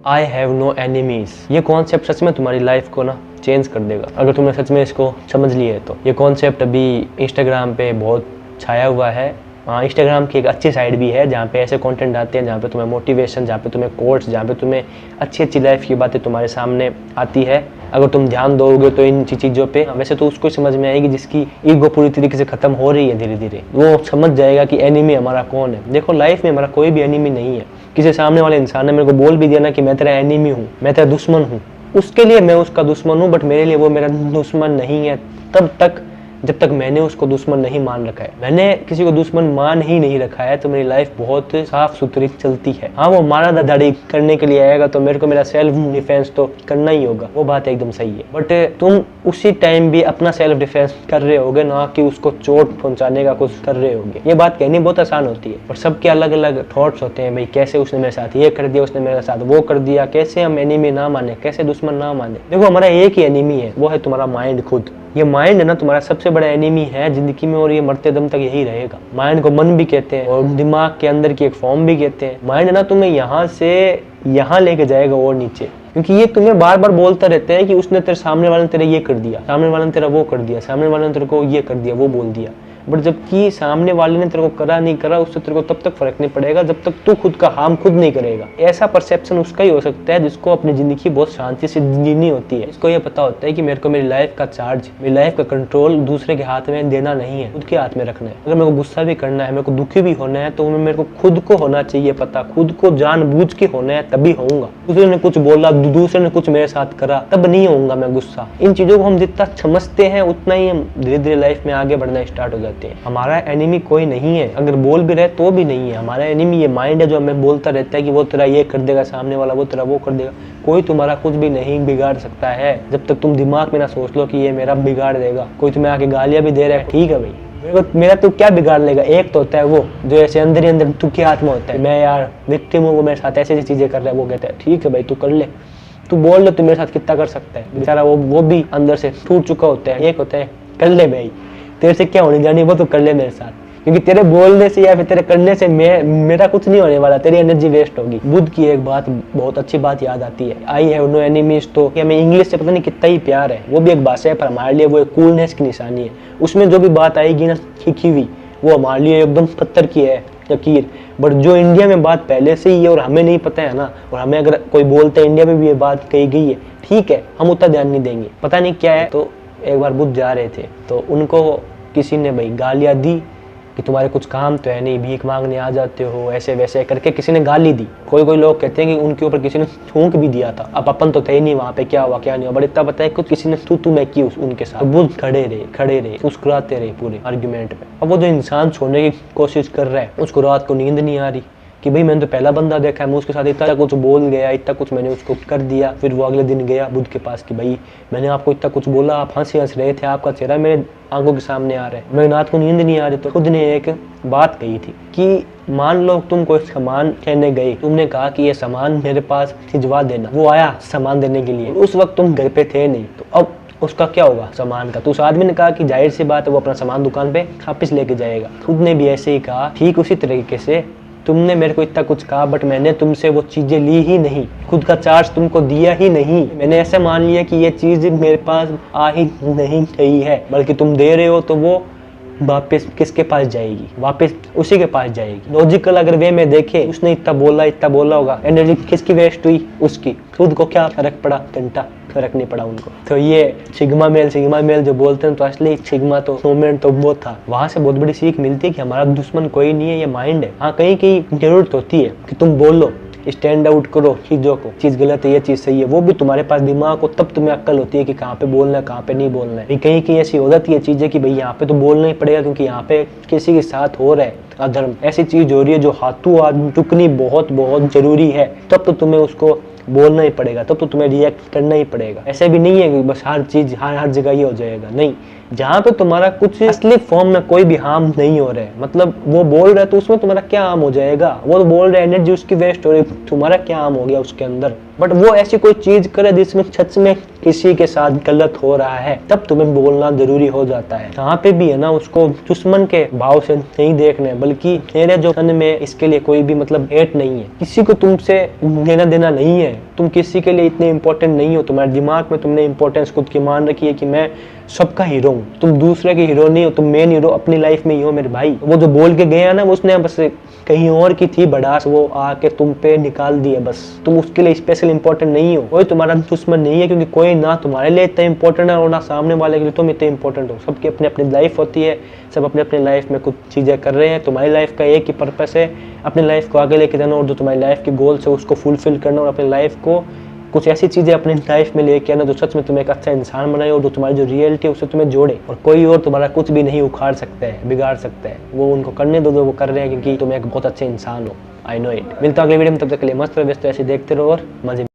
I have no enemies. ये concept सच में तुम्हारी लाइफ को ना चेंज कर देगा अगर तुमने सच में इसको समझ लिया है। तो ये कॉन्सेप्ट अभी इंस्टाग्राम पे बहुत छाया हुआ है। हाँ, इंस्टाग्राम की एक अच्छी साइड भी है जहाँ पे ऐसे कंटेंट आते हैं, जहाँ पे तुम्हें मोटिवेशन, जहाँ पे तुम्हें कोट्स, जहाँ पे तुम्हें अच्छी अच्छी लाइफ की बातें तुम्हारे सामने आती है। अगर तुम ध्यान दोगे तो इन चीज़ों पे, वैसे तो उसको समझ में आएगी जिसकी ईगो पूरी तरीके से खत्म हो रही है धीरे धीरे, वो समझ जाएगा कि एनिमी हमारा कौन है। देखो, लाइफ में हमारा कोई भी एनिमी नहीं है। किसी सामने वाले इंसान ने मेरे को बोल भी दिया ना कि मैं तेरा एनिमी हूँ, मैं तेरा दुश्मन हूँ, उसके लिए मैं उसका दुश्मन हूँ, बट मेरे लिए वो मेरा दुश्मन नहीं है तब तक जब तक मैंने उसको दुश्मन नहीं मान रखा है। मैंने किसी को दुश्मन मान ही नहीं रखा है तो मेरी लाइफ बहुत साफ सुथरी चलती है। हाँ, वो मारा दाढ़ी करने के लिए आएगा तो मेरे को मेरा सेल्फ डिफेंस तो करना ही होगा, वो बात एकदम सही है। बट तुम उसी टाइम भी अपना सेल्फ डिफेंस कर रहे होगे, ना कि उसको चोट पहुंचाने का कुछ कर रहे होगे। ये बात कहनी बहुत आसान होती है पर सबके अलग अलग थॉट्स होते हैं। भाई कैसे उसने मेरे साथ ये कर दिया, उसने मेरे साथ वो कर दिया, कैसे हम एनिमी ना माने, कैसे दुश्मन ना माने। देखो, हमारा एक ही एनिमी है, वो है तुम्हारा माइंड खुद। ये माइंड है ना तुम्हारा सबसे बड़ा एनिमी है जिंदगी में, और ये मरते दम तक यही रहेगा। माइंड को मन भी कहते हैं और दिमाग के अंदर की एक फॉर्म भी कहते हैं। माइंड है ना तुम्हें यहाँ से यहाँ लेके जाएगा और नीचे, क्योंकि ये तुम्हें बार बार बोलता रहता है कि उसने तेरे सामने वाले ने तेरे ये कर दिया, सामने वाले ने तेरा वो कर दिया, सामने वाले ने तेरे को ये कर दिया, वो बोल दिया। बट जबकि सामने वाले ने तेरे को करा नहीं करा, उससे तेरे को तब तक फर्क नहीं पड़ेगा जब तक तू खुद का हार्म खुद नहीं करेगा। ऐसा परसेप्शन उसका ही हो सकता है जिसको अपनी जिंदगी बहुत शांति से जीनी होती है। इसको ये पता होता है कि मेरे को मेरी लाइफ का चार्ज, मेरी लाइफ का कंट्रोल दूसरे के हाथ में देना नहीं है, खुद के हाथ में रखना है। अगर मेरे को गुस्सा भी करना है, मेरे को दुखी भी होना है, तो मेरे को खुद को होना चाहिए पता, खुद को जानबूझ के होना है तभी होऊंगा। दूसरे ने कुछ बोला, दूसरे ने कुछ मेरे साथ करा, तब नहीं होऊंगा मैं गुस्सा। इन चीजों को हम जितना समझते हैं उतना ही हम धीरे धीरे लाइफ में आगे बढ़ना स्टार्ट हो जाते हैं। हमारा एनिमी कोई नहीं है, अगर बोल भी रहे तो भी नहीं है। हमारा एनिमी ये माइंड है जो हमें बोलता रहता है कि वो तेरा ये कर देगा, सामने वाला वो तेरा वो कर देगा। कोई तुम्हारा कुछ भी नहीं बिगाड़ सकता है जब तक तुम दिमाग में ना सोच लो कि ये मेरा बिगाड़ देगा। कोई तुम्हें आके गालियां भी दे रहा है, ठीक है भाई, मेरा तो क्या बिगाड़ लेगा। एक तो होता है वो जो ऐसे अंदर ही अंदर तू के हाथ में होता है, मैं यार विक्टिम हूँ, वो मेरे साथ ऐसी ऐसी चीजें कर रहा है, वो कहता है ठीक है भाई तू कर ले, तू बोल ले, तू मेरे साथ कितना कर सकता है। बेचारा वो भी अंदर से टूट चुका होता है। एक होता है कर ले भाई, तेरे से क्या होने जानी, वो तो कर ले मेरे साथ, क्योंकि तेरे बोलने से या फिर तेरे करने से मेरा कुछ नहीं होने वाला, तेरी एनर्जी वेस्ट होगी। बुद्ध की एक बात, बहुत अच्छी बात याद आती है, आई हैव नो एनिमीज। तो हमें इंग्लिश से पता नहीं कितना ही प्यार है, वो भी एक भाषा है पर हमारे लिए वो एक कूलनेस की निशानी है। उसमें जो भी बात आएगी ना सीखी हुई, वो हमारे लिए एकदम पत्थर की है यकीर। बट जो इंडिया में बात पहले से ही है और हमें नहीं पता है ना, और हमें अगर कोई बोलता है इंडिया में भी ये बात कही गई है, ठीक है, हम उतना ध्यान नहीं देंगे, पता नहीं क्या है। तो एक बार बुद्ध जा रहे थे तो उनको किसी ने भाई गालियां दी कि तुम्हारे कुछ काम तो है नहीं, भीख मांगने आ जाते हो, ऐसे वैसे करके किसी ने गाली दी। कोई लोग कहते हैं कि उनके ऊपर किसी ने थूक भी दिया था। अब अपन तो थे ही नहीं वहाँ पे, क्या हुआ क्या नहीं हुआ, बट इतना पता है कि किसी ने तू मैं की उनके साथ। तो बुद्ध खड़े रहे मुस्कुराते रहे पूरे आर्ग्यूमेंट में। अब वो जो इंसान छोड़ने की कोशिश कर रहा है, उसको रात को नींद नहीं आ रही कि भाई मैंने तो पहला बंदा देखा है, मैं उसके साथ इतना कुछ बोल गया, इतना कुछ मैंने उसको कर दिया। फिर वो अगले दिन गया बुद्ध के पास कि भाई मैंने आपको इतना कुछ बोला, आप हंस रहे थे, आपका चेहरा मेरे आंखों के सामने आ रहा है, मेरे रात को नींद नहीं आ रही। तो खुद ने एक बात कही थी कि मान लो तुम कोई सामान कहने गए, तुमने कहा कि ये सामान मेरे पास भिजवा देना, वो आया सामान देने के लिए, उस वक्त तुम घर पे थे नहीं, तो अब उसका क्या होगा सामान का। तो उस आदमी ने कहा कि जाहिर सी बात है वो अपना सामान दुकान पे वापिस लेके जाएगा। खुद ने भी ऐसे ही कहा, ठीक उसी तरीके से तुमने मेरे को इतना कुछ कहा बट मैंने तुमसे वो चीजें ली ही नहीं, खुद का चार्ज तुमको दिया ही नहीं। मैंने ऐसा मान लिया कि ये चीज मेरे पास आ ही नहीं गई है, बल्कि तुम दे रहे हो तो वो वापस किसके पास जाएगी, वापस उसी के पास जाएगी। लॉजिकल अगर वे में देखे, उसने इतना बोला होगा, एनर्जी किसकी वेस्ट हुई, उसकी। खुद को क्या फर्क पड़ा, घंटा फर्क नहीं पड़ा उनको। तो ये सिग्मा मेल जो बोलते हैं, तो असली सिग्मा तो मोमेंट तो वो था। वहां से बहुत बड़ी सीख मिलती है कि हमारा दुश्मन कोई नहीं है, ये माइंड है। हाँ, कहीं जरूरत होती है कि तुम बोलो, स्टैंड आउट करो चीजों को, चीज गलत है ये चीज सही है, वो भी तुम्हारे पास दिमाग हो तब तुम्हें अक्ल होती है कि कहाँ पे बोलना है कहाँ पे नहीं बोलना है। कहीं ऐसी हो जाती है चीजें कि भाई यहाँ पे तो बोलना ही पड़ेगा क्योंकि यहाँ पे किसी के साथ हो रहा है अधर्म, ऐसी चीज हो रही है जो हाथों हाथ टुकनी बहुत बहुत जरूरी है, तब तो तुम्हें उसको बोलना ही पड़ेगा, तब तो तुम्हें रिएक्ट करना ही पड़ेगा। ऐसे भी नहीं है कि बस हर चीज हर जगह ये हो जाएगा, नहीं। जहाँ पे तुम्हारा कुछ असली फॉर्म में कोई भी हार्म नहीं हो रहा है, मतलब वो बोल रहा है तो उसमें तुम्हारा क्या हार्म हो जाएगा, वो तो बोल रहा है एनर्जी उसकी वेस्ट हो रही, तुम्हारा क्या हार्म हो गया उसके अंदर। बट वो ऐसी कोई चीज करे जिसमें सच में किसी के साथ गलत हो रहा है, तब तुम्हें बोलना जरूरी हो जाता है। जहाँ पे भी है ना, उसको दुश्मन के भाव से नहीं देखना है, बल्कि मेरे जो मन में इसके लिए कोई भी मतलब हेट नहीं है, किसी को तुमसे लेना देना नहीं है, तुम किसी के लिए इतने इंपॉर्टेंट नहीं हो, तुम्हारे दिमाग में तुमने इंपॉर्टेंस खुद की मान रखी है कि मैं सबका हीरो हूँ, तुम दूसरे के हीरो नहीं हो, तुम मेन हीरो अपनी लाइफ में ही हो मेरे भाई। वो जो बोल के गया ना, उसने बस कहीं और की थी बड़ास, वो आके तुम पे निकाल दी है, बस तुम उसके लिए स्पेशल इंपॉर्टेंट नहीं हो, कोई तुम्हारा दुश्मन नहीं है, क्योंकि कोई ना तुम्हारे लिए इतना इंपॉर्टेंट है और ना सामने वाले के लिए तुम इतने इंपॉर्टेंट हो। सबकी अपनी अपनी लाइफ होती है, सब अपने अपने लाइफ में कुछ चीज़ें कर रहे हैं, तुम्हारी लाइफ का एक ही पर्पस है, अपनी लाइफ को आगे लेके जाना और जो तुम्हारी लाइफ की गोल्स है उसको फुलफिल करना और अपनी लाइफ को कुछ ऐसी चीज़ें अपनी लाइफ में लेके आना जो सच में तुम्हें एक अच्छा इंसान बनाए और जो तुम्हारी जो रियलिटी है उससे तुम्हें जोड़े, और कोई और तुम्हारा कुछ भी नहीं उखाड़ सकता है, बिगाड़ सकता है। वो उनको करने दो जो वो कर रहे हैं, क्योंकि तुम एक बहुत अच्छे इंसान हो। I know it. मिलता हूं अगले वीडियो में, तब तक के लिए मस्त रहो, व्यस्त ऐसे देखते रहो और मजे